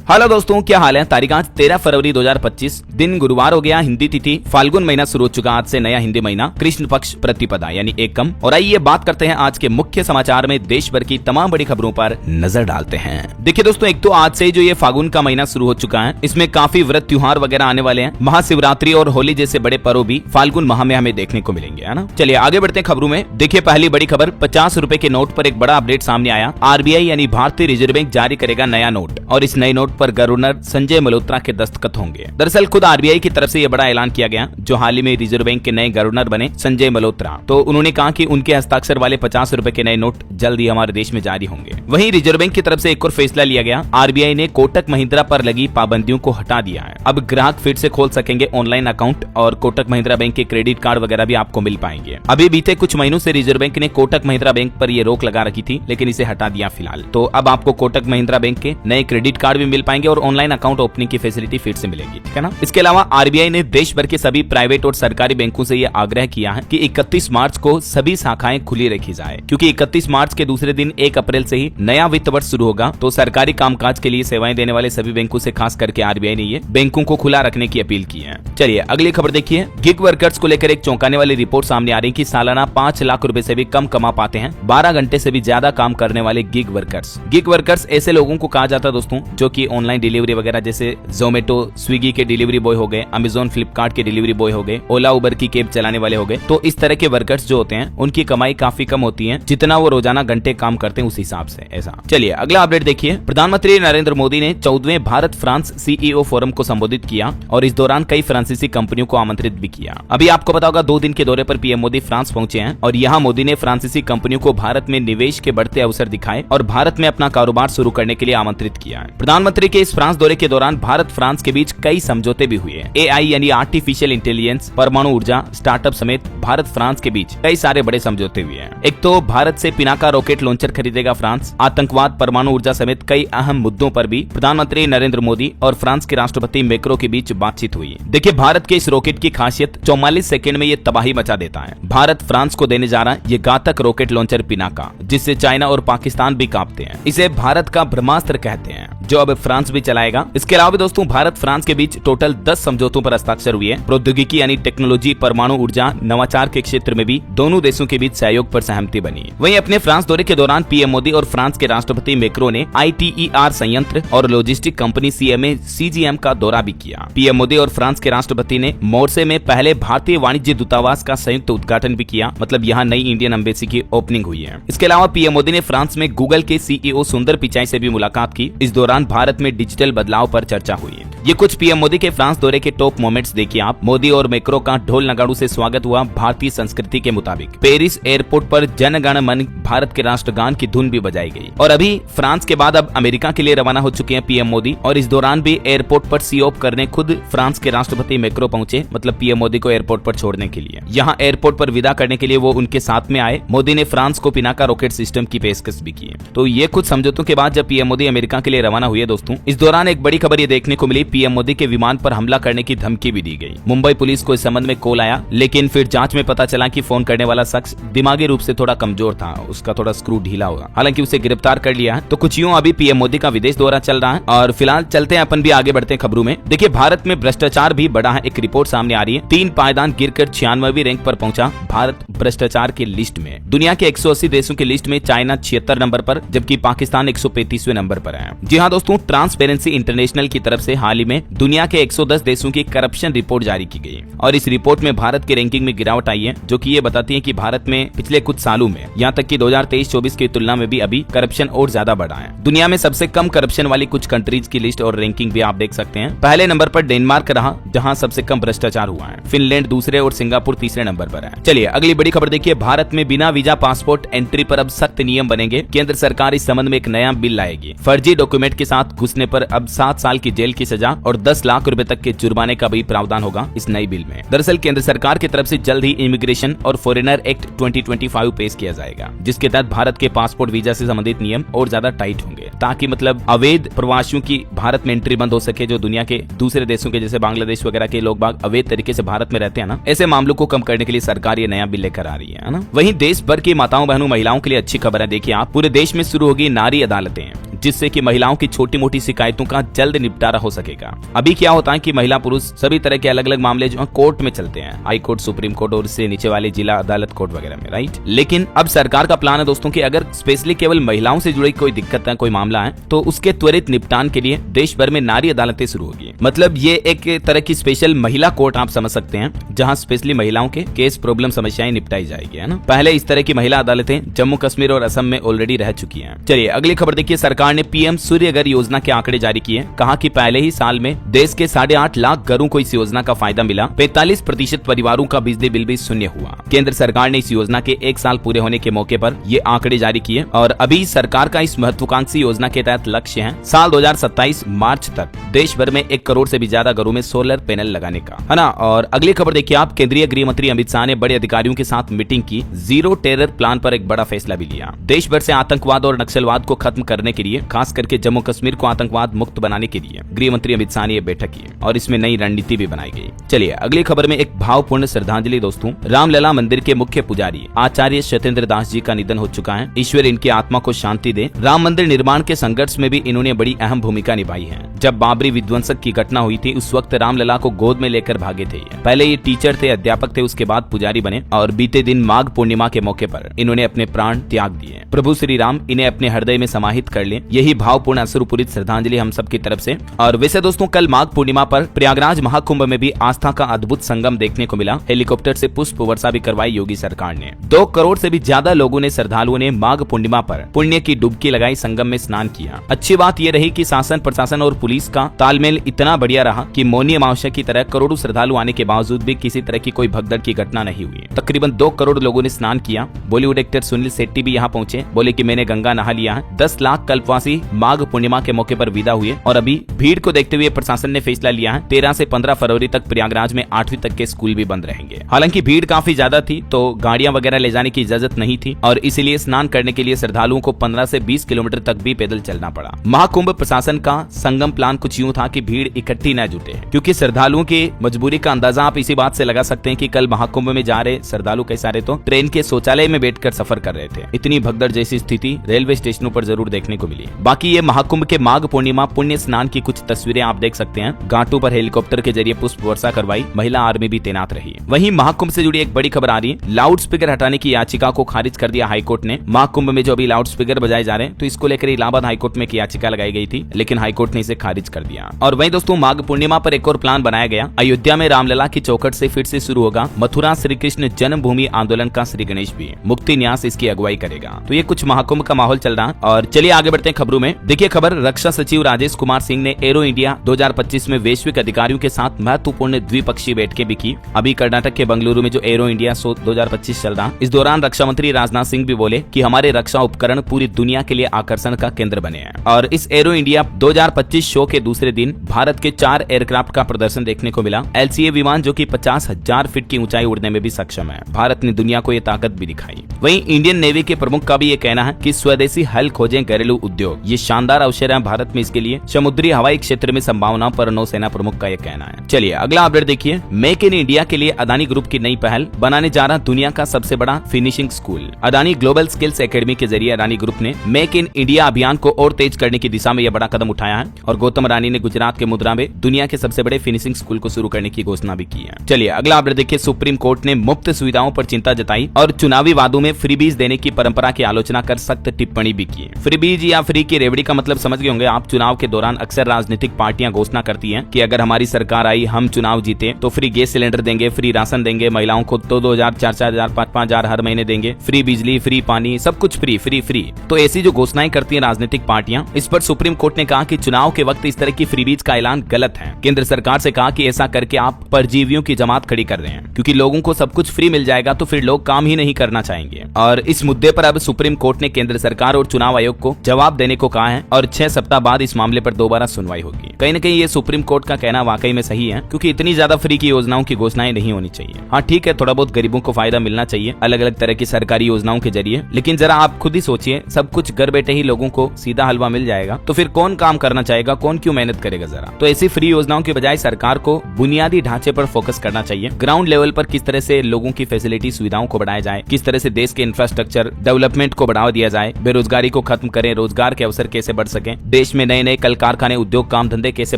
Hello दोस्तों, क्या हाल है। तारीख आज 13 फरवरी 2025, दिन गुरुवार हो गया। हिंदी तिथि फाल्गुन महीना शुरू हो चुका। आज से नया हिंदी महीना कृष्ण पक्ष प्रतिपदा यानी एकम। और आइए बात करते हैं आज के मुख्य समाचार में देश भर की तमाम बड़ी खबरों पर नजर डालते हैं। देखिए दोस्तों, एक तो आज से जो ये फागुन का महीना शुरू हो चुका है, इसमें काफी व्रत त्योहार वगैरह आने वाले हैं। महाशिवरात्रि और होली जैसे बड़े पर्व भी फाल्गुन माह में हमें देखने को मिलेंगे, है ना। चलिए आगे बढ़ते हैं खबरों में। देखिए पहली बड़ी खबर, 50 रुपए के नोट पर एक बड़ा अपडेट सामने आया। आरबीआई यानी भारतीय रिजर्व बैंक जारी करेगा नया नोट और इस नए नोट पर गवर्नर संजय मल्होत्रा के दस्तखत होंगे। दरअसल खुद आरबीआई की तरफ से यह बड़ा ऐलान किया गया। जो हाल ही में रिजर्व बैंक के नए गवर्नर बने संजय मल्होत्रा, तो उन्होंने कहा कि उनके हस्ताक्षर वाले 50 रुपए के नए नोट जल्द ही हमारे देश में जारी होंगे। वहीं रिजर्व बैंक की तरफ से एक और फैसला लिया गया। आरबीआई ने कोटक महिंद्रा पर लगी पाबंदियों को हटा दिया है। अब ग्राहक फिर से खोल सकेंगे ऑनलाइन अकाउंट और कोटक महिंद्रा बैंक के क्रेडिट कार्ड वगैरह भी आपको मिल पाएंगे। अभी बीते कुछ महीनों से रिजर्व बैंक ने कोटक महिंद्रा बैंक पर यह रोक लगा रखी थी, लेकिन इसे हटा दिया फिलहाल। तो अब आपको कोटक महिंद्रा बैंक के नए क्रेडिट कार्ड भी मिल पाएंगे और ऑनलाइन अकाउंट ओपनिंग की फैसिलिटी फिर से मिलेगी, ठीक है ना। इसके अलावा आरबीआई ने देश भर के सभी प्राइवेट और सरकारी बैंकों से यह आग्रह किया है कि 31 मार्च को सभी शाखाएं खुली रखी जाए, क्योंकि 31 मार्च के दूसरे दिन 1 अप्रैल से ही नया वित्त वर्ष शुरू होगा। तो सरकारी कामकाज के लिए सेवाएं देने वाले सभी बैंकों से खास करके आरबीआई ने ये बैंकों को खुला रखने की अपील की है। चलिए अगली खबर देखिए। गिग वर्कर्स को लेकर एक चौंकाने वाली रिपोर्ट सामने आ रही है कि सालाना 5 लाख रुपए से भी कम कमा पाते हैं 12 घंटे से भी ज्यादा काम करने वाले गिग वर्कर्स। गिग वर्कर्स ऐसे लोगों को कहा जाता है दोस्तों, जो कि ऑनलाइन डिलीवरी वगैरह जैसे जोमेटो, स्विगी के डिलीवरी बॉय हो गए, अमेजोन, फ्लिपकार्ट के डिलीवरी बॉय हो गए, ओला उबर की कैब चलाने वाले हो गए। तो इस तरह के वर्कर्स जो होते हैं उनकी कमाई काफी कम होती है, जितना वो रोजाना घंटे काम करते हैं उस हिसाब से। ऐसा चलिए अगला अपडेट देखिए। प्रधानमंत्री नरेंद्र मोदी ने 14वें भारत फ्रांस सीईओ फोरम को संबोधित किया और इस दौरान कई फ्रांसीसी कंपनियों को आमंत्रित भी किया। अभी आपको पता होगा 2 दिन के दौरे पर पीएम मोदी फ्रांस पहुंचे हैं और यहाँ मोदी ने फ्रांसीसी कंपनियों को भारत में निवेश के बढ़ते अवसर दिखाए और भारत में अपना कारोबार शुरू करने के लिए आमंत्रित किया है। प्रधानमंत्री के इस फ्रांस दौरे के दौरान भारत फ्रांस के बीच कई समझौते भी हुए हैं। एआई यानी आर्टिफिशियल इंटेलिजेंस, परमाणु ऊर्जा, स्टार्टअप समेत भारत फ्रांस के बीच कई सारे बड़े समझौते हुए हैं। एक तो भारत से पिनाका रॉकेट लॉन्चर खरीदेगा फ्रांस। आतंकवाद, परमाणु ऊर्जा समेत कई अहम मुद्दों पर भी प्रधानमंत्री नरेंद्र मोदी और फ्रांस के राष्ट्रपति मैक्रों के बीच बातचीत हुई। देखिए भारत के इस रॉकेट की खासियत 44 सेकंड में ये तबाही मचा देता है। भारत फ्रांस को देने जा रहा है ये घातक रॉकेट लॉन्चर पिनाका, जिससे चाइना और पाकिस्तान भी कांपते हैं। इसे भारत का ब्रह्मास्त्र कहते हैं, जो अब फ्रांस भी चलाएगा। इसके अलावा दोस्तों भारत फ्रांस के बीच टोटल 10 समझौतों पर हस्ताक्षर हुए हैं। प्रौद्योगिकी यानी टेक्नोलॉजी, परमाणु ऊर्जा, नवाचार के क्षेत्र में भी दोनों देशों के बीच सहयोग पर सहमति बनी। वहीं अपने फ्रांस दौरे के दौरान पीएम मोदी और फ्रांस के राष्ट्रपति मैक्रों ने ITER संयंत्र और लॉजिस्टिक कंपनी CMA CGM का दौरा भी किया। पीएम मोदी और फ्रांस के राष्ट्रपति ने मोर्से में पहले भारतीय वाणिज्य दूतावास का संयुक्त उद्घाटन भी किया। मतलब यहाँ नई इंडियन एम्बेसी की ओपनिंग हुई है। इसके अलावा पीएम मोदी ने फ्रांस में गूगल के CEO सुंदर पिचाई से भी मुलाकात की। इस दौरान भारत में डिजिटल बदलाव पर चर्चा हुई। ये कुछ पीएम मोदी के फ्रांस दौरे के टॉप मोमेंट्स देखिए आप। मोदी और मैक्रो का ढोल नगाड़ू से स्वागत हुआ भारतीय संस्कृति के मुताबिक। पेरिस एयरपोर्ट पर जन गण मन भारत के राष्ट्रगान की धुन भी बजाई गई। और अभी फ्रांस के बाद अब अमेरिका के लिए रवाना हो चुके हैं पीएम मोदी और इस दौरान भी एयरपोर्ट पर सी ऑफ करने खुद फ्रांस के राष्ट्रपति मैक्रो पहुंचे। मतलब पीएम मोदी को एयरपोर्ट पर छोड़ने के लिए, यहाँ एयरपोर्ट पर विदा करने के लिए वो उनके साथ में आए। मोदी ने फ्रांस को पिनाका रॉकेट सिस्टम की पेशकश भी की। तो ये कुछ समझौतों के बाद जब पीएम मोदी अमेरिका के लिए रवाना हुए दोस्तों, इस दौरान एक बड़ी खबर ये देखने को मिली, पीएम मोदी के विमान पर हमला करने की धमकी भी दी गई। मुंबई पुलिस को इस संबंध में कॉल आया, लेकिन फिर जांच में पता चला कि फोन करने वाला शख्स दिमागी रूप से थोड़ा कमजोर था, उसका थोड़ा स्क्रू ढीला होगा। हालांकि उसे गिरफ्तार कर लिया है। तो कुछ यूं अभी पीएम मोदी का विदेश दौरा चल रहा है और फिलहाल चलते हैं अपन भी आगे बढ़ते हैं खबरों में। देखिए भारत में भ्रष्टाचार भी बढ़ा है। एक रिपोर्ट सामने आ रही है। 3 पायदान गिरकर 96वीं रैंक पर पहुंचा भारत भ्रष्टाचार की लिस्ट में। दुनिया के 180 देशों की लिस्ट में चाइना 76 नंबर पर, जबकि पाकिस्तान 135वें नंबर पर है। जी हाँ दोस्तों, ट्रांसपेरेंसी इंटरनेशनल की तरफ से हाल ही में दुनिया के 110 देशों की करप्शन रिपोर्ट जारी की गई और इस रिपोर्ट में भारत की रैंकिंग में गिरावट आई है, जो कि ये बताती है कि भारत में पिछले कुछ सालों में, यहाँ तक कि 2023-24 की तुलना में भी अभी करप्शन और ज्यादा बढ़ा है। दुनिया में सबसे कम करप्शन वाली कुछ कंट्रीज की लिस्ट और रैंकिंग भी आप देख सकते हैं। पहले नंबर पर डेनमार्क रहा, जहाँ सबसे कम भ्रष्टाचार हुआ है। फिनलैंड दूसरे और सिंगापुर तीसरे नंबर पर है। चलिए अगली बड़ी खबर देखिए। भारत में बिना वीजा पासपोर्ट एंट्री पर अब सख्त नियम बनेंगे। केंद्र सरकार इस संबंध में एक नया बिल लाएगी। फर्जी डॉक्यूमेंट के साथ घुसने पर अब 7 साल की जेल की सजा और 10 लाख रुपए तक के जुर्माने का भी प्रावधान होगा इस नई बिल में। दरअसल केंद्र सरकार की तरफ से जल्द ही इमिग्रेशन और फॉरेनर एक्ट 2025 पेश किया जाएगा, जिसके तहत भारत के पासपोर्ट वीजा से संबंधित नियम और ज्यादा टाइट होंगे, ताकि मतलब अवैध प्रवासियों की भारत में एंट्री बंद हो सके। जो दुनिया के दूसरे देशों के जैसे बांग्लादेश वगैरह के लोग बाग अवैध तरीके से भारत में रहते हैं ना, ऐसे मामलों को कम करने के लिए सरकार ये नया बिल लेकर आ रही है ना। वहीं देश भर की माताओं बहनों महिलाओं के लिए अच्छी खबर है। देखिए आप, पूरे देश में शुरू होगी नारी अदालतें। जिससे कि महिलाओं की छोटी मोटी शिकायतों का जल्द निपटारा हो सकेगा। अभी क्या होता है कि महिला पुरुष सभी तरह के अलग अलग मामले जो कोर्ट में चलते हैं, हाई कोर्ट, सुप्रीम कोर्ट और इससे नीचे वाले जिला अदालत कोर्ट वगैरह में, राइट। लेकिन अब सरकार का प्लान है दोस्तों कि अगर स्पेशली केवल महिलाओं से जुड़ी कोई दिक्कत है, कोई मामला है, तो उसके त्वरित निपटान के लिए देश भर में नारी अदालतें शुरू होगी। मतलब ये एक तरह की स्पेशल महिला कोर्ट आप समझ सकते हैं, जहां स्पेशली महिलाओं के केस, प्रॉब्लम, समस्याएं निपटाई जाएगी, है ना। पहले इस तरह की महिला अदालतें जम्मू कश्मीर और असम में ऑलरेडी रह चुकी हैं। चलिए अगली खबर देखिए। सरकार ने पीएम सूर्य घर योजना के आंकड़े जारी किए। कहा कि पहले ही साल में देश के 8.5 लाख घरों को इस योजना का फायदा मिला। 45% परिवारों का बिजली बिल भी शून्य हुआ। केंद्र सरकार ने इस योजना के 1 साल पूरे होने के मौके पर ये आंकड़े जारी किए और अभी सरकार का इस महत्वाकांक्षी योजना के तहत लक्ष्य है साल 2027 मार्च तक देश भर में 1 करोड़ से भी ज्यादा घरों में सोलर पैनल लगाने का, है ना। और अगली खबर देखिए आप। केंद्रीय गृह मंत्री अमित शाह ने बड़े अधिकारियों के साथ मीटिंग की। जीरो टेरर प्लान पर एक बड़ा फैसला भी लिया। देश भर से आतंकवाद और नक्सलवाद को खत्म करने के लिए, खास करके जम्मू कश्मीर को आतंकवाद मुक्त बनाने के लिए गृह मंत्री अमित शाह ने यह बैठक की और इसमें नई रणनीति भी बनाई गई। चलिए अगली खबर में एक भावपूर्ण श्रद्धांजलि दोस्तों। रामलला मंदिर के मुख्य पुजारी आचार्य सत्येंद्र दास जी का निधन हो चुका है। ईश्वर इनकी आत्मा को शांति दे। राम मंदिर निर्माण के संघर्ष में भी इन्होंने बड़ी अहम भूमिका निभाई है। जब बाबरी विध्वंसक की घटना हुई थी उस वक्त रामलला को गोद में लेकर भागे थे। पहले ये टीचर थे, अध्यापक थे, उसके बाद पुजारी बने और बीते दिन माघ पूर्णिमा के मौके पर इन्होंने अपने प्राण त्याग दिए। प्रभु श्री राम इन्हें अपने हृदय में समाहित कर ले, यही भावपूर्ण अश्रुपूरित श्रद्धांजलि हम सबकी तरफ से। और वैसे दोस्तों कल माघ पूर्णिमा पर प्रयागराज महाकुंभ में भी आस्था का अद्भुत संगम देखने को मिला। हेलीकॉप्टर से पुष्प वर्षा भी करवाई योगी सरकार ने। 2 करोड़ से भी ज्यादा लोगों ने, श्रद्धालुओं ने माघ पूर्णिमा पर पुण्य की डुबकी लगाई, संगम में स्नान किया। अच्छी बात यह रही कि शासन, प्रशासन और पुलिस का तालमेल इतना बढ़िया रहा कि मौनी अमावस्या की तरह करोड़ों श्रद्धालु आने के बावजूद भी किसी तरह की कोई भगदड़ की घटना नहीं हुई। तकरीबन 2 करोड़ लोगों ने स्नान किया। बॉलीवुड एक्टर सुनील शेट्टी भी यहाँ पहुंचे, बोले कि मैंने गंगा नहा लिया है। 10 लाख कल्पवासी माघ पूर्णिमा के मौके पर विदा हुए और अभी भीड़ को देखते हुए प्रशासन ने फैसला लिया है 13 से 15 फरवरी तक प्रयागराज में 8वीं तक के स्कूल भी बंद रहेंगे। हालांकि भीड़ काफी ज्यादा थी तो गाड़ियां वगैरह ले जाने की इजाजत नहीं थी और इसीलिए स्नान करने के लिए श्रद्धालुओं को 15 से 20 किलोमीटर तक भी पैदल चलना पड़ा। महाकुंभ प्रशासन का संगम प्लान कुछ यूं था कि भीड़ इकट्ठी न जुटे, क्योंकि श्रद्धालुओं की मजबूरी का अंदाजा आप इसी बात से लगा सकते हैं कि कल महाकुंभ में जा रहे श्रद्धालु कई सारे तो ट्रेन के शौचालय में बैठकर सफर कर रहे थे। इतनी भगदड़ जैसी स्थिति रेलवे स्टेशनों पर जरूर देखने को मिली। बाकी ये महाकुंभ के माघ पूर्णिमा पुण्य स्नान की कुछ तस्वीरें आप देख सकते हैं। घाटों पर हेलीकॉप्टर के जरिए पुष्प वर्षा करवाई, महिला आर्मी भी तैनात रही। वहीं महाकुंभ से जुड़ी एक बड़ी खबर आ रही है। लाउड स्पीकर हटाने की याचिका को खारिज कर दिया हाईकोर्ट ने। महाकुंभ में जो अभी लाउड स्पीकर बजाए जा रहे हैं तो इसको लेकर इलाहाबाद हाईकोर्ट में एक याचिका लगाई गई थी, लेकिन हाईकोर्ट ने इसे खारिज कर दिया। और वहीं दोस्तों माघ पूर्णिमा पर एक और प्लान बनाया गया। अयोध्या में रामलला की चौखट से फिर से शुरू होगा मथुरा श्री कृष्ण जन्मभूमि आंदोलन का श्री गणेश भी मुक्ति न्यास इसकी अगुवाई करेगा। तो ये कुछ महाकुंभ का माहौल चल रहा। और चलिए आगे बढ़ते हैं खबरों में। देखिए खबर, रक्षा सचिव राजेश कुमार सिंह ने एरो इंडिया 2025 में वैश्विक अधिकारियों के साथ महत्वपूर्ण द्विपक्षीय बैठकें भी की। अभी कर्नाटक के बंगलुरु में जो एरो इंडिया शो 2025 चल रहा, इस दौरान रक्षा मंत्री राजनाथ सिंह भी बोले कि हमारे रक्षा उपकरण पूरी दुनिया के लिए आकर्षण का केंद्र बने हैं। और इस एरो इंडिया 2025 शो के दूसरे दिन भारत के 4 एयरक्राफ्ट का प्रदर्शन देखने को मिला। LCA विमान जो कि 50,000 फीट की ऊंचाई उड़ने में भी सक्षम है। भारत ने दुनिया को ये ताकत भी दिखाई। वहीं इंडियन नेवी के प्रमुख का भी ये कहना है कि स्वदेशी हल खोजें घरेलू उद्योग, ये शानदार अवसर है भारत में इसके लिए। समुद्री हवाई क्षेत्र में संभावनाओं पर नौसेना प्रमुख का ये कहना है। चलिए अगला अपडेट देखिए। मेक इन इंडिया के लिए अदानी ग्रुप की नई पहल, बनाने जा रहा दुनिया का सबसे बड़ा finishing school. Adani global skills academy के जरिए अदानी ग्रुप ने मेक इन इंडिया अभियान को और तेज करने की दिशा में यह बड़ा कदम उठाया है और गौतम रानी ने गुजरात के मुद्रा में दुनिया के सबसे बड़े फिनिशिंग स्कूल को शुरू करने की घोषणा भी की है। चलिए अगला अपडेट देखिए। सुप्रीम कोर्ट ने मुफ्त सुविधाओं पर चिंता जताई और चुनावी वादों में फ्रीबीज देने की परंपरा की आलोचना कर सख्त टिप्पणी भी की। फ्रीबीज या फ्री की रेवड़ी का मतलब समझ गए होंगे आप। चुनाव के दौरान अक्सर राजनीतिक पार्टियां घोषणा करती हैं कि अगर हमारी सरकार आई, हम चुनाव जीते तो फ्री गैस सिलेंडर देंगे, फ्री राशन देंगे, महिलाओं को 2,000, 4,000, 5,000 हर महीने देंगे, फ्री बिजली, फ्री पानी, सब कुछ फ्री फ्री फ्री। तो ऐसी जो घोषणाएं करती हैं राजनीतिक पार्टियां, इस पर सुप्रीम कोर्ट ने कहा कि चुनाव के वक्त इस तरह की फ्रीबीज का ऐलान गलत है। केंद्र सरकार से कहा कि ऐसा करके आप परजीवियों की जमात खड़ी कर रहे हैं, क्योंकि लोगों को सब कुछ फ्री मिल जाएगा तो फिर लोग काम ही नहीं करना चाहेंगे। और इस मुद्दे पर अब सुप्रीम कोर्ट ने केंद्र सरकार और चुनाव आयोग को जवाब देने को कहा है और 6 सप्ताह बाद इस मामले पर दोबारा सुनवाई होगी। कहीं न कहीं ये सुप्रीम कोर्ट का कहना वाकई में सही है, क्योंकि इतनी ज्यादा फ्री की योजनाओं की घोषणाएं नहीं होनी चाहिए। हाँ ठीक है, थोड़ा बहुत गरीबों को फायदा मिलना चाहिए अलग अलग तरह की सरकारी योजनाओं के जरिए, लेकिन जरा आप खुद ही सोचिए, सब कुछ घर बैठे ही लोगों को सीधा हलवा मिल जाएगा तो फिर कौन काम करना चाहेगा, कौन क्यों मेहनत करेगा जरा। तो ऐसी फ्री योजनाओं के बजाय सरकार को बुनियादी ढांचे पर फोकस करना चाहिए। ग्राउंड लेवल पर किस तरह से लोगों की फैसिलिटी, सुविधाओं को बढ़ाया जाए, किस तरह से देश के इंफ्रास्ट्रक्चर डेवलपमेंट को बढ़ावा दिया जाए, बेरोजगारी को खत्म करें, रोजगार रोजगार के अवसर कैसे बढ़ सके, देश में नए नए कल कारखाने, उद्योग, काम धंधे कैसे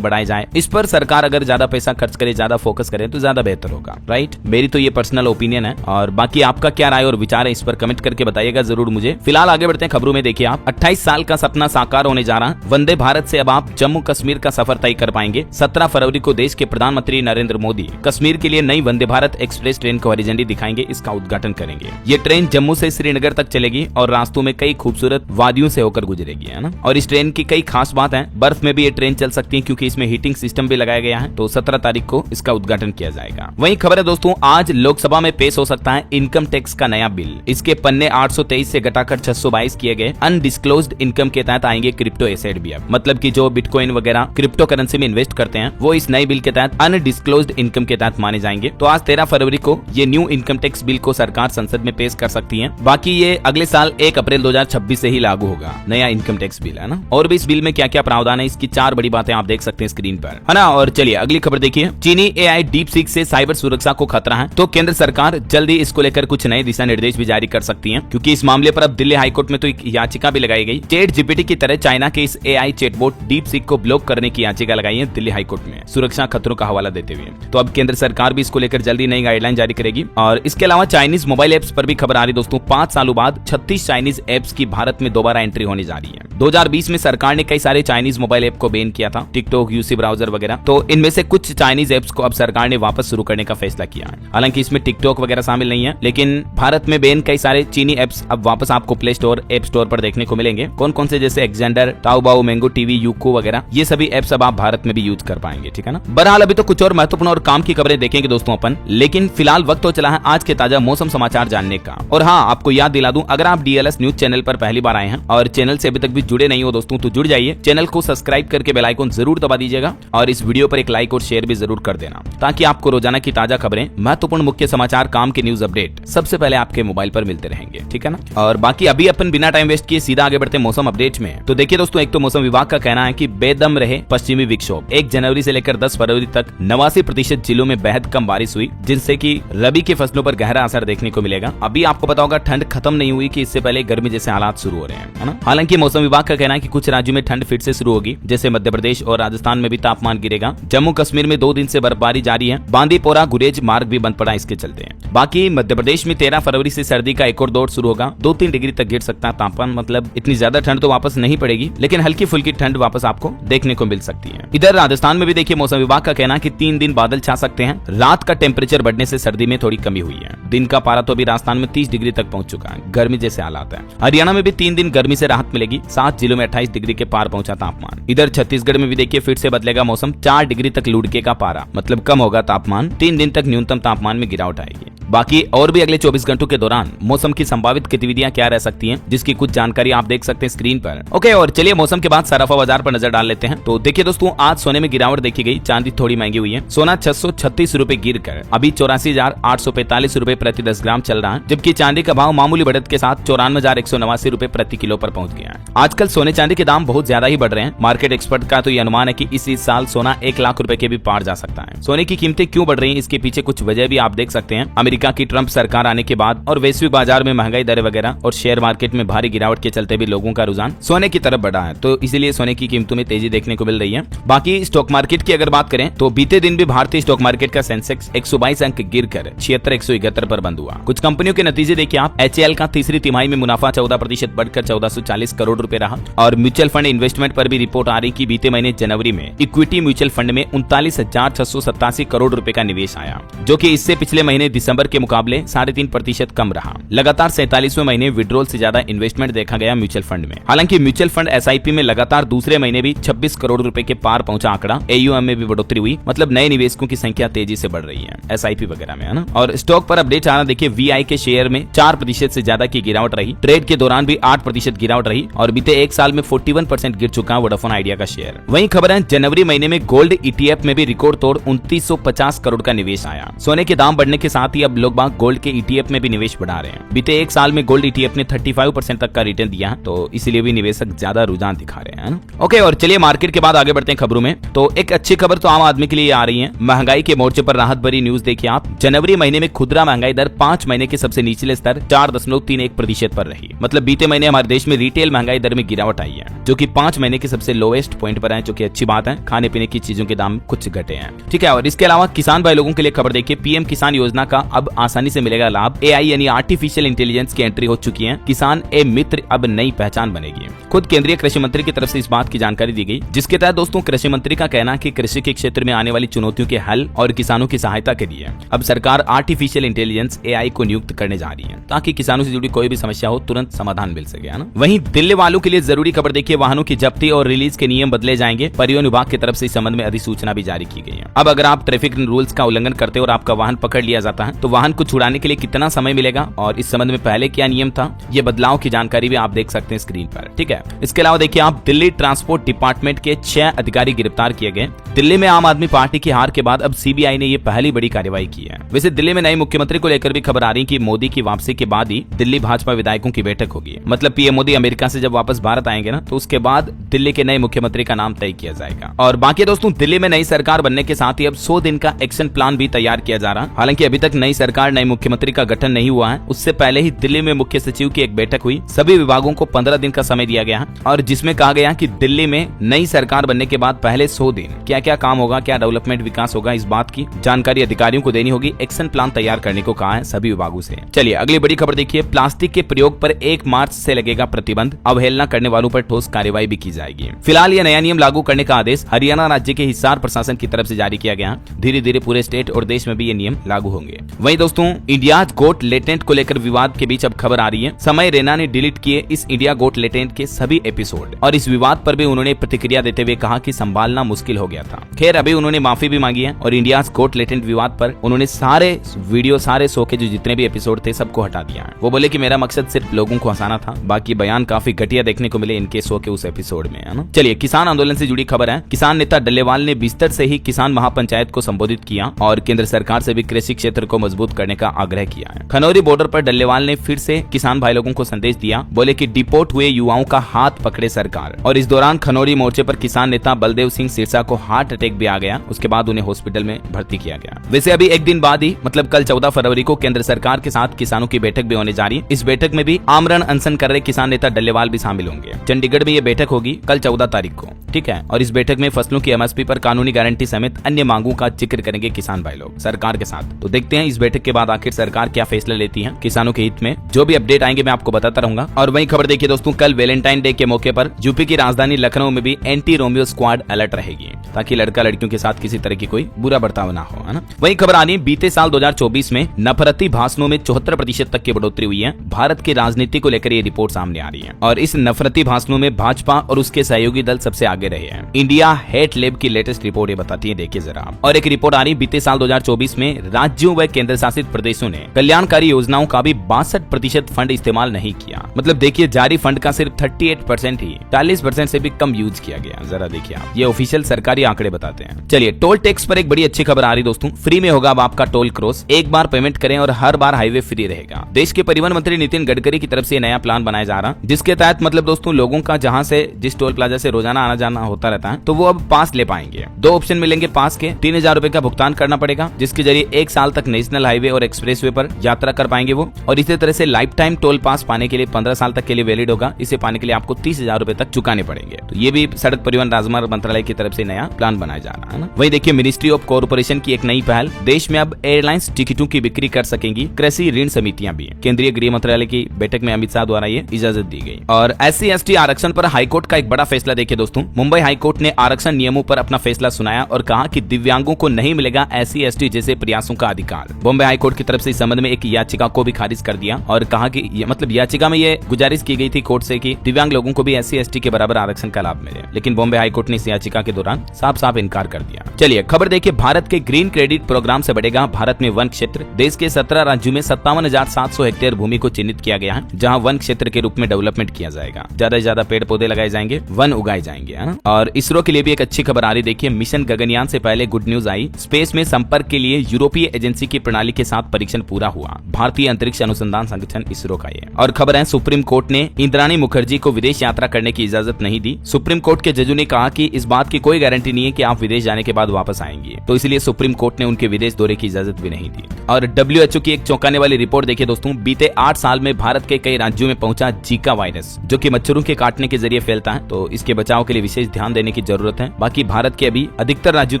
बढ़ाए जाए, इस पर सरकार अगर ज्यादा पैसा खर्च करे, ज्यादा फोकस करे तो ज्यादा बेहतर होगा, राइट। मेरी तो ये पर्सनल ओपिनियन है, और बाकी आपका क्या राय और विचार है इस पर कमेंट करके बताइएगा जरूर मुझे। फिलहाल आगे बढ़ते हैं खबरों में। देखिए आप 28 साल का सपना साकार होने जा रहा। वंदे भारत से अब आप जम्मू कश्मीर का सफर तय कर पाएंगे। 17 फरवरी को देश के प्रधानमंत्री नरेंद्र मोदी कश्मीर के लिए नई वंदे भारत एक्सप्रेस ट्रेन को हरी झंडी दिखाएंगे, इसका उद्घाटन करेंगे। ये ट्रेन जम्मू से श्रीनगर तक चलेगी और रास्तों में कई खूबसूरत वादियों से होकर गुजरेगी, है ना। और इस ट्रेन की कई खास बात है, बर्फ में भी ये ट्रेन चल सकती है क्योंकि इसमें हीटिंग सिस्टम भी लगाया गया है। तो 17 तारीख को इसका उद्घाटन किया जाएगा। वहीं खबर है दोस्तों, आज लोकसभा में पेश हो सकता है इनकम टैक्स का नया बिल। इसके पन्ने 823 से घटाकर 622 किए गए। अनडिस्क्लोज्ड इनकम के तहत आएंगे क्रिप्टो एसेट भी। अब मतलब कि जो बिटकॉइन वगैरह क्रिप्टो करेंसी में इन्वेस्ट करते हैं वो इस नए बिल के तहत अनडिस्क्लोज्ड इनकम के तहत माने जाएंगे। तो आज 13 फरवरी को ये न्यू इनकम टैक्स बिल को सरकार संसद में पेश कर सकती है। बाकी ये अगले साल 1 अप्रैल 2026 से ही लागू होगा, नया इनकम टैक्स बिल, है ना। और भी इस बिल में क्या क्या प्रावधान है, इसकी 4 बड़ी बातें आप देख सकते हैं स्क्रीन पर, है ना। और चलिए अगली खबर देखिए। चीनी एआई डीपसीक से साइबर सुरक्षा को खतरा है, तो केंद्र सरकार जल्दी इसको लेकर कुछ नए दिशा निर्देश भी जारी कर सकती है, क्योंकि इस मामले पर अब दिल्ली हाईकोर्ट में तो एक याचिका भी लगाई गई। चैट जीपीटी की तरह चाइना के इस एआई चैटबॉट डीपसीक को ब्लॉक करने की याचिका लगाई है दिल्ली हाईकोर्ट में, सुरक्षा खतरों का हवाला देते हुए। तो अब केंद्र सरकार भी इसको लेकर जल्दी नई गाइडलाइन जारी करेगी। और इसके अलावा चाइनीज मोबाइल एप्स पर भी खबर आ रही दोस्तों। 5 सालों बाद 36 चाइनीज एप्स की भारत में दोबारा एंट्री होने जा रही है। 2020 में सरकार ने कई सारे चाइनीज मोबाइल ऐप को बैन किया था, टिकटॉक, यूसी ब्राउजर वगैरह। तो इनमें से कुछ चाइनीज एप्स को अब सरकार ने वापस शुरू करने का फैसला किया है। हालांकि इसमें टिकटॉक वगैरह शामिल नहीं है, लेकिन भारत में बैन कई सारे चीनी एप्स अब वापस आपको प्ले स्टोर, ऐप स्टोर पर देखने को मिलेंगे। कौन कौन से, जैसे एक्जेंडर, ताओबाओ, मैंगो टीवी, यूको वगैरह, ये सभी एप्स अब आप भारत में भी यूज कर पाएंगे, ठीक है ना। बहरहाल अभी तो कुछ और महत्वपूर्ण और काम की खबरें देखेंगे दोस्तों अपन, लेकिन फिलहाल वक्त हो चला है आज के ताजा मौसम समाचार जानने का। और हाँ, आपको याद दिला दूं, अगर आप डीएलएस न्यूज चैनल पर पहली बार आए हैं और चैनल से अभी तक भी जुड़े नहीं हो दोस्तों, तो जुड़ जाइए। चैनल को सब्सक्राइब करके बेल आइकन जरूर दबा दीजिएगा और इस वीडियो पर एक लाइक और शेयर भी जरूर कर देना, ताकि आपको रोजाना की ताजा खबरें, महत्वपूर्ण मुख्य समाचार, काम के न्यूज अपडेट सबसे पहले आपके मोबाइल पर मिलते रहेंगे, ठीक है ना। और बाकी अभी अपन बिना टाइम वेस्ट किए सीधा आगे बढ़ते मौसम अपडेट में। तो देखिए दोस्तों, एक तो मौसम विभाग का कहना है कि बेदम रहे पश्चिमी विक्षोभ। 1 जनवरी से लेकर 10 फरवरी तक 89% जिलों में बेहद कम बारिश हुई, जिनसे कि रबी की फसलों पर गहरा असर देखने को मिलेगा। अभी आपको पता होगा ठंड खत्म नहीं हुई कि इससे पहले गर्मी जैसे हालात शुरू हो रहे हैं, है ना। हालांकि मौसम विभाग का कहना है कि कुछ राज्यों में ठंड फिर से शुरू होगी, जैसे मध्य प्रदेश और राजस्थान में भी तापमान गिरेगा। जम्मू कश्मीर में 2 दिन से बर्फबारी जारी है। बांदीपोरा गुरेज मार्ग भी बंद पड़ा इसके चलते हैं। बाकी मध्य प्रदेश में 13 फरवरी से सर्दी का एक और दौर शुरू होगा। 2-3 डिग्री तक गिर सकता है तापमान, मतलब इतनी ज्यादा ठंड तो वापस नहीं पड़ेगी, लेकिन हल्की फुल्की ठंड वापस आपको देखने को मिल सकती है। इधर राजस्थान में भी देखिए, मौसम विभाग का कहना है कि 3 दिन बादल छा सकते हैं। रात का टेम्परेचर बढ़ने से सर्दी में थोड़ी कमी हुई है। दिन का पारा तो अभी राजस्थान में 30 डिग्री तक पहुंच चुका है, गर्मी जैसे हालात है। हरियाणा में भी 3 दिन गर्मी से राहत मिलेगी। 7 जिलों में 28 डिग्री के पार पहुंचा तापमान। इधर छत्तीसगढ़ में भी देखिए फिर से बदलेगा मौसम। 4 डिग्री तक लुढ़के का पारा, मतलब कम होगा तापमान। 3 दिन तक न्यूनतम तापमान में गिरावट आएगी। बाकी और भी अगले 24 घंटों के दौरान मौसम की संभावित गतिविधियां क्या रह सकती हैं, जिसकी कुछ जानकारी आप देख सकते हैं स्क्रीन पर। ओके, और चलिए मौसम के बाद सराफा बाजार पर नजर डाल लेते हैं। तो देखिए दोस्तों, आज सोने में गिरावट देखी गई। चांदी थोड़ी महंगी हुई है। सोना 636 रुपए गिर कर अभी 84,845 रुपए प्रति 10 ग्राम चल रहा है, जबकि चांदी का भाव मामूली बढ़त के साथ 94,189 रुपए प्रति किलो पर पहुंच गया है। आजकल सोने चांदी के दाम बहुत ज्यादा ही बढ़ रहे हैं। मार्केट एक्सपर्ट का तो ये अनुमान है कि इस साल सोना 1 लाख रुपए के भी पार जा सकता है। सोने की कीमतें क्यों बढ़ रही हैं, इसके पीछे कुछ वजह भी आप देख सकते हैं। अमेरिका की ट्रंप सरकार आने के बाद और वैश्विक बाजार में महंगाई दरें वगैरह और शेयर मार्केट में भारी गिरावट के चलते भी लोगों का रुझान सोने की तरफ बढ़ा है, तो इसीलिए सोने की कीमतों में तेजी देखने को मिल रही है। बाकी स्टॉक मार्केट की अगर बात करें तो बीते दिन भी भारतीय स्टॉक मार्केट का सेंसेक्स 122 अंक गिरकर 76,171 पर बंद हुआ। कुछ कंपनियों के नतीजे देखिए आप। HAL का तीसरी तिमाही में मुनाफा 14% बढ़कर 1440 करोड़ रुपए रहा। और म्यूचुअल फंड इन्वेस्टमेंट पर भी रिपोर्ट आ रही कि बीते महीने जनवरी में इक्विटी म्यूचुअल फंड में 39,687 करोड़ रुपए का निवेश आया, जो कि इससे पिछले महीने दिसंबर के मुकाबले 3.5% कम रहा। लगातार 47वें महीने विड्रॉल से ज्यादा इन्वेस्टमेंट देखा गया म्यूचुअल फंड में। हालांकि म्यूचुअल फंड SIP में लगातार दूसरे महीने भी 26 करोड़ रुपए के पार पहुंचा आंकड़ा। AUM में भी बढ़ोतरी हुई, मतलब नए निवेशकों की संख्या तेजी से बढ़ रही है SIP वगैरह में, है ना। और स्टॉक पर अपडेट आना देखिए, VI के शेयर में 4% से ज्यादा की गिरावट रही। ट्रेड के दौरान भी 8% गिरावट रही और बीते एक साल में 41% गिर चुका वोडाफोन आइडिया का शेयर। वहीं खबर है, जनवरी महीने में गोल्ड ETF में भी रिकॉर्ड तोड़ 2950 करोड़ का निवेश आया। सोने के दाम बढ़ने के साथ ही अब अब लोग बाग गोल्ड के ETF में भी निवेश बढ़ा रहे हैं। बीते एक साल में गोल्ड ETF ने 35% तक का रिटर्न दिया है, तो इसीलिए भी निवेशक ज्यादा रुझान दिखा रहे हैं। ओके, और चलिए मार्केट के बाद आगे बढ़ते हैं खबरों में। तो एक अच्छी खबर तो आम आदमी के लिए आ रही है, महंगाई के मोर्चे पर राहत भरी न्यूज देखिए आप। जनवरी महीने में खुदरा महंगाई दर 5 महीने के सबसे निचले स्तर 4.31% पर रही। मतलब बीते महीने हमारे देश में रिटेल महंगाई दर में गिरावट आई है, जो कि 5 महीने के सबसे लोएस्ट पॉइंट पर है, जो कि अच्छी बात है। खाने पीने की चीजों के दाम कुछ घटे हैं, ठीक है। और इसके अलावा किसान भाई लोगों के लिए खबर देखिए, पीएम किसान योजना का अब आसानी से मिलेगा लाभ। AI यानी आर्टिफिशियल इंटेलिजेंस की एंट्री हो चुकी है। किसान ए मित्र अब नई पहचान बनेगी। खुद केंद्रीय कृषि मंत्री की तरफ से इस बात की जानकारी दी गई, जिसके तहत दोस्तों कृषि मंत्री का कहना है कि कृषि के क्षेत्र में आने वाली चुनौतियों के हल और किसानों की सहायता के लिए अब सरकार आर्टिफिशियल इंटेलिजेंस AI को नियुक्त करने जा रही है, ताकि किसानों से जुड़ी कोई भी समस्या हो तुरंत समाधान मिल सके, है ना। वहीं दिल्ली वालों के लिए जरूरी खबर देखिए, वाहनों की जब्ती और रिलीज के नियम बदले जाएंगे। परिवहन विभाग की तरफ से इस संबंध में अधिसूचना भी जारी की गई है। अब अगर आप ट्रैफिक रूल्स का उल्लंघन करते हो और आपका वाहन पकड़ लिया जाता है, तो वाहन को छुड़ाने के लिए कितना समय मिलेगा और इस संबंध में पहले क्या नियम था, ये बदलाव की जानकारी भी आप देख सकते हैं स्क्रीन पर, ठीक है। इसके अलावा देखिए आप, दिल्ली ट्रांसपोर्ट डिपार्टमेंट के 6 अधिकारी गिरफ्तार किए गए। दिल्ली में आम आदमी पार्टी की हार के बाद अब CBI ने ये पहली बड़ी कार्रवाई की है। वैसे दिल्ली में नए मुख्यमंत्री को लेकर भी खबर आ रही कि मोदी की वापसी के बाद ही दिल्ली भाजपा विधायकों की बैठक होगी। मतलब पीएम मोदी अमेरिका से जब वापस भारत आएंगे ना, तो उसके बाद दिल्ली के नए मुख्यमंत्री का नाम तय किया जाएगा। और बाकी दोस्तों, दिल्ली में नई सरकार बनने के साथ ही अब 100 दिन का एक्शन प्लान भी तैयार किया जा रहा है। हालांकि अभी तक नई सरकार, नए मुख्यमंत्री का गठन नहीं हुआ है। उससे पहले ही दिल्ली में मुख्य सचिव की एक बैठक हुई। सभी विभागों को 15 दिन का समय दिया गया है, और जिसमें कहा गया कि दिल्ली में नई सरकार बनने के बाद पहले 100 दिन क्या क्या काम होगा, क्या डेवलपमेंट विकास होगा, इस बात की जानकारी अधिकारियों को देनी होगी। एक्शन प्लान तैयार करने को कहा है सभी विभागों से। चलिए अगली बड़ी खबर देखिए, प्लास्टिक के प्रयोग पर 1 मार्च से लगेगा प्रतिबंध। अवहेलना करने वालों पर ठोस कार्रवाई भी की जाएगी। फिलहाल यह नया नियम लागू करने का आदेश हरियाणा राज्य के हिसार प्रशासन की तरफ से जारी किया गया। धीरे धीरे पूरे स्टेट और देश में भी ये नियम लागू होंगे। वहीं दोस्तों, इंडियाज गोट लेटेंट को लेकर विवाद के बीच अब खबर आ रही है। समय रैना ने डिलीट किए इस इंडिया गोट लेटेंट के सभी एपिसोड, और इस विवाद पर भी उन्होंने प्रतिक्रिया देते हुए कहा कि संभालना मुश्किल हो गया था। खैर अभी उन्होंने माफी भी मांगी है, और इंडियाज गोट लेटेंट विवाद पर उन्होंने सारे वीडियो, सारे शो के जो जितने भी एपिसोड थे सबको हटा दिया है। वो बोले कि मेरा मकसद सिर्फ लोगों को हंसाना था, बाकी बयान काफी घटिया देखने को मिले इनके शो के उस एपिसोड में, है ना। चलिए किसान आंदोलन से जुड़ी खबर है। किसान नेता डल्लेवाल ने बिस्तर से ही किसान महापंचायत को संबोधित किया और केंद्र सरकार से भी कृषि क्षेत्र को मजबूत करने का आग्रह किया है। खनौरी बॉर्डर पर डल्लेवाल ने फिर से किसान भाई लोगों को संदेश दिया। बोले कि डिपोर्ट हुए युवाओं का हाथ पकड़े सरकार। और इस दौरान खनौरी मोर्चे पर किसान नेता बलदेव सिंह सिरसा को हार्ट अटैक भी आ गया। उसके बाद उन्हें हॉस्पिटल में भर्ती किया गया। वैसे अभी एक दिन बाद ही, मतलब कल 14 फरवरी को केंद्र सरकार के साथ किसानों की बैठक भी होने जा रही है। इस बैठक में भी आमरण अनशन कर रहे किसान नेता डल्लेवाल भी शामिल होंगे। चंडीगढ़ में ये बैठक होगी कल 14 तारीख को, ठीक है। और इस बैठक में फसलों की MSP पर कानूनी गारंटी समेत अन्य मांगों का जिक्र करेंगे किसान भाई लोग सरकार के साथ। तो देखते हैं इस बैठक के बाद आखिर सरकार क्या फैसला लेती है किसानों के हित में। जो भी अपडेट आएंगे मैं आपको बताता रहूंगा। और वही खबर देखिए दोस्तों, कल वैलेंटाइन डे के मौके पर यूपी की राजधानी लखनऊ में भी एंटी रोमियो स्क्वाड अलर्ट रहेगी, ताकि लड़का लड़कियों के साथ किसी तरह की कोई बुरा बर्ताव ना हो, है ना। वही खबर आनी, बीते साल 2024 में नफरती भाषणों में 74% तक की बढ़ोतरी हुई है। भारत की राजनीति को लेकर ये रिपोर्ट सामने आ रही है, और इस नफरती भाषणों में भाजपा और उसके सहयोगी दल सबसे आगे रहे हैं। इंडिया हेट लैब की लेटेस्ट रिपोर्ट ये बताती है, देखिए जरा। और एक रिपोर्ट आ रही, बीते साल 2024 में राज्यों व केंद्र शासित प्रदेशों ने कल्याणकारी योजनाओं का भी 62% फंड इस्तेमाल नहीं किया। मतलब देखिए, जारी फंड का सिर्फ 38% ही 40% से भी कम यूज किया गया। जरा देखिए आप, ये ऑफिशियल सरकारी आंकड़े बताते हैं। चलिए टोल टैक्स पर एक बड़ी अच्छी खबर आ रही दोस्तों, फ्री में होगा अब आपका टोल क्रॉस। एक बार पेमेंट करें और हर बार हाईवे फ्री रहेगा। देश के परिवहन मंत्री नितिन गडकरी की तरफ से नया प्लान बनाया जा रहा, जिसके तहत मतलब दोस्तों लोगों का जहां से जिस टोल प्लाजा से रोजाना आना जाना होता रहता है, तो वो अब पास ले पाएंगे। 2 ऑप्शन मिलेंगे पास के। 3000 रुपए का भुगतान करना पड़ेगा, जिसके जरिए 1 साल तक नेशनल हाईवे और एक्सप्रेसवे पर यात्रा कर पाएंगे वो। और इसी तरह से लाइफ टाइम टोल पास पाने के लिए 15 साल तक के लिए वैलिड होगा। इसे पाने के लिए आपको 30,000 रुपए तक चुकाने पड़ेंगे। तो ये भी सड़क परिवहन राजमार्ग मंत्रालय की तरफ से नया प्लान बनाया जा रहा है ना। वही देखिए, मिनिस्ट्री ऑफ कॉर्पोरेशन की एक नई पहल, देश में अब एयरलाइंस टिकटों की बिक्री कर सकेंगी कृषि ऋण समितियां भी। केंद्रीय गृह मंत्रालय की बैठक में अमित शाह द्वारा ये इजाजत दी गई। और SC/ST आरक्षण पर हाईकोर्ट का एक बड़ा फैसला देखिए दोस्तों, मुंबई हाईकोर्ट ने आरक्षण नियमों पर अपना फैसला सुनाया और कहा कि दिव्यांगों को नहीं मिलेगा SC/ST जैसे प्रयासों का अधिकार। बॉम्बे हाईकोर्ट की तरफ से इस संबंध में एक याचिका को भी खारिज कर दिया और कहा कि मतलब याचिका में ये गुजारिश की गई थी कोर्ट से कि दिव्यांग लोगों को भी SC/ST के बराबर आरक्षण का लाभ मिले। लेकिन बॉम्बे हाईकोर्ट ने इस याचिका के दौरान साफ साफ इनकार कर दिया। चलिए खबर देखिए, भारत के ग्रीन क्रेडिट प्रोग्राम से बढ़ेगा भारत में वन क्षेत्र। देश के 17 राज्यों में 57,700 हेक्टेयर भूमि को चिन्हित किया गया है, जहां वन क्षेत्र के रूप में डेवलपमेंट किया जाएगा। ज्यादा से ज्यादा पेड़ पौधे लगाए जाएंगे, वन उगाए जाएंगे, है ना। और इसरो के लिए भी एक अच्छी खबर आ रही, देखिए मिशन गगनयान से पहले गुड न्यूज आई। स्पेस में संपर्क के लिए यूरोपीय एजेंसी की प्रणाली के साथ परीक्षण पूरा हुआ, भारतीय अंतरिक्ष अनुसंधान संगठन इसरो का ये। और खबर है, सुप्रीम कोर्ट ने इंद्राणी मुखर्जी को विदेश यात्रा करने की इजाजत नहीं दी। सुप्रीम कोर्ट के जजों ने कहा कि इस बात की कोई गारंटी नहीं है कि आप विदेश जाने के बाद वापस आएंगे, तो इसलिए सुप्रीम कोर्ट ने उनके विदेश दौरे की इजाजत भी नहीं दी। और WHO की एक चौंकाने वाली रिपोर्ट देखिए दोस्तों, बीते 8 साल में भारत के कई राज्यों में पहुंचा जीका वायरस, जो कि मच्छरों के काटने के जरिए फैलता है, तो इसके बचाव के लिए विशेष ध्यान देने की जरूरत है। बाकी भारत के अभी अधिकतर राज्यों